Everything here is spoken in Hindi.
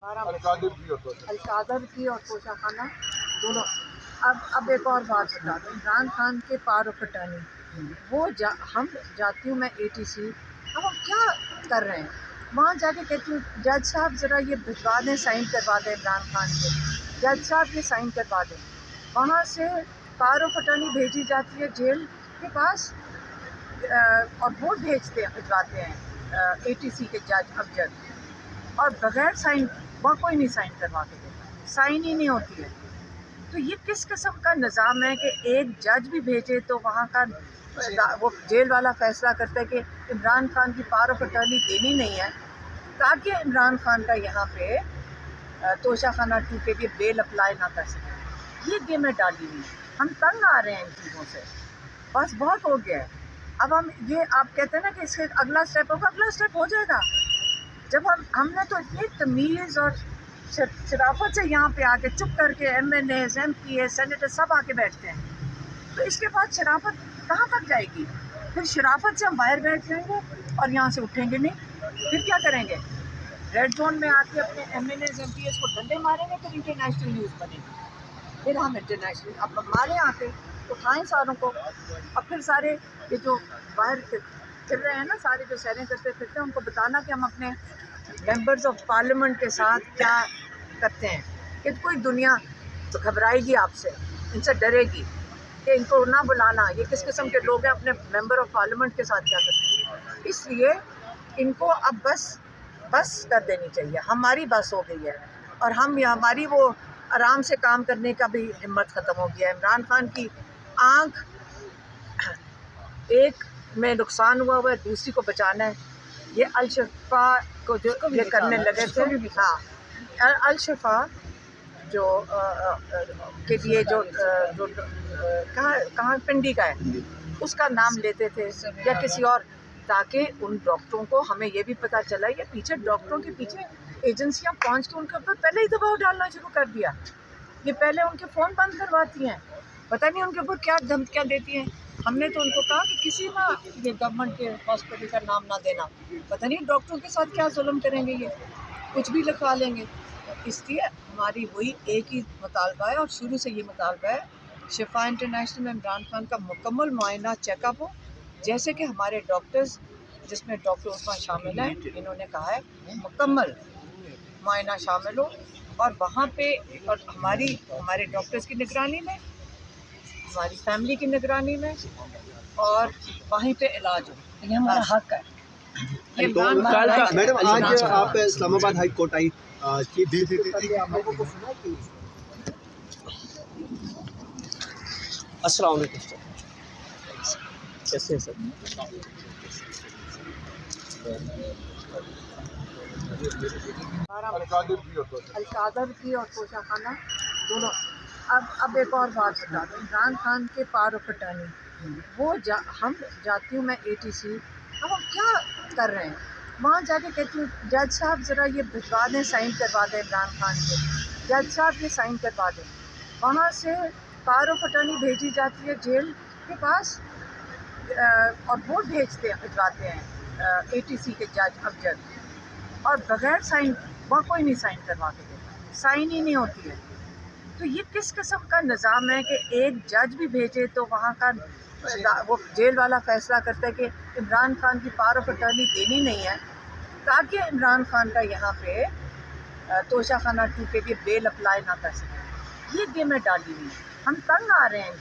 अलकादर की और तोशा खाना दोनों। अब एक और बात बता दूँ, इमरान खान के पावर ऑफ अटर्नी वो हम जाती हूँ मैं ATC। अब हम क्या कर रहे हैं वहाँ जाके, कहती हूँ जज साहब ज़रा ये भिजवा दें, साइन करवा दें इमरान खान के। जज साहब ये साइन करवा दें। वहाँ से पावर ऑफ अटर्नी भेजी जाती है जेल के पास और वो भिजवाते हैं ATC के जज अफजल, और बगैर साइन वहाँ कोई नहीं साइन करवा के देता, साइन ही नहीं होती है। तो ये किस किस्म का निज़ाम है कि एक जज भी भेजे तो वहाँ का वो जेल वाला फैसला करता है कि इमरान खान की पावर ऑफ अटर्नी देनी नहीं है, ताकि इमरान खान का यहाँ पे तोशा खाना 2 के लिए बेल अप्लाई ना कर सके। ये गेमें डाली हुई, हम तंग आ रहे हैं इन चीज़ों से, बस बहुत हो गया है। अब हम ये आप कहते हैं ना कि इसके अगला स्टेप होगा, अगला स्टेप हो जाएगा जब हमने तो इतनी तमीज़ और शराफत से यहाँ पे आके चुप करके MNAs, MPs, सेनेटर सब आके बैठते हैं, तो इसके बाद शराफत कहाँ तक जाएगी? फिर शराफत से हम बाहर बैठ जाएंगे और यहाँ से उठेंगे नहीं, फिर क्या करेंगे? रेड जोन में आके अपने MNAs, MPs को डंडे मारेंगे, फिर इंटरनेशनल न्यूज़ बनेगी, फिर हम इंटरनेशनल अब हमारे आके उठाएँ सारों को, और फिर सारे ये जो बाहर फिर रहे हैं ना, सारे जो सैरें करते फिरते हैं, उनको बताना कि हम अपने मेंबर्स ऑफ पार्लियामेंट के साथ क्या करते हैं, कि कोई दुनिया तो घबराएगी आपसे, इनसे डरेगी कि इनको ना बुलाना, ये किस किस्म के लोग हैं, अपने मेंबर ऑफ पार्लियामेंट के साथ क्या करते हैं। इसलिए इनको अब बस कर देनी चाहिए, हमारी बस हो गई है, और हमारी वो आराम से काम करने का भी हिम्मत ख़त्म हो गया है। इमरान खान की आँख एक में नुकसान हुआ है, दूसरी को बचाना है। ये अल-शफा को जो ये करने लगे थे, हाँ, अल-शफा जो के लिए जो कहाँ पिंडी का है, उसका नाम लेते थे या किसी और, ताकि उन डॉक्टरों को, हमें ये भी पता चला ये पीछे डॉक्टरों के पीछे एजेंसियां पहुंच के उनके ऊपर पहले ही दबाव डालना शुरू कर दिया। ये पहले उनके फ़ोन बंद करवाती हैं, पता नहीं उनके ऊपर क्या धमकियाँ देती हैं। हमने तो उनको कहा कि किसी ना ये गवर्नमेंट के हॉस्पिटल का नाम ना देना, पता नहीं डॉक्टरों के साथ क्या जुल्म करेंगे, ये कुछ भी लिखवा लेंगे। इसलिए हमारी वही एक ही मुतालबा है, और शुरू से ये मुतालबा है, शिफा इंटरनेशनल में इमरान खान का मुकम्मल मुआयना चेकअप हो, जैसे कि हमारे डॉक्टर्स, जिसमें डॉक्टर उस्मान शामिल हैं, इन्होंने कहा है मुकम्मल मुआयना शामिल हो, और वहाँ पे और हमारे डॉक्टर्स की निगरानी में, हमारी फैमिली की निगरानी में, और वहीं पे इलाज हो। ये हमारा हक है। मैडम आज आप इस्लामाबाद हाई कोर्ट आई, अस्सलाम वालेकुम सर, कैसे हैं सर? अलकादर की और तोशा खाना दोनों। अब एक और बात बता दूँ, इमरान खान के पावर ऑफ अटर्नी वो हम जाती हूँ मैं ATC। अब हम क्या कर रहे हैं वहाँ जाके, कहती हूँ जज साहब ज़रा ये भिजवा दें, साइन करवा दें इमरान खान के। जज साहब ये साइन करवा दें। वहाँ से पावर ऑफ अटर्नी भेजी जाती है जेल के पास और वो भिजवाते हैं ATC के जज अफजल, और बगैर साइन वहाँ कोई नहीं साइन करवा के देता, साइन ही नहीं होती है। तो ये किस किस्म का निज़ाम है कि एक जज भी भेजे तो वहाँ का वो जेल वाला फैसला करता है कि इमरान खान की पावर ऑफ अटर्नी देनी नहीं है, ताकि इमरान खान का यहाँ पे तोशा खाना 2 के लिए बेल अप्लाई ना कर सके। ये गेमें डाली हुई, हम तंग आ रहे हैं।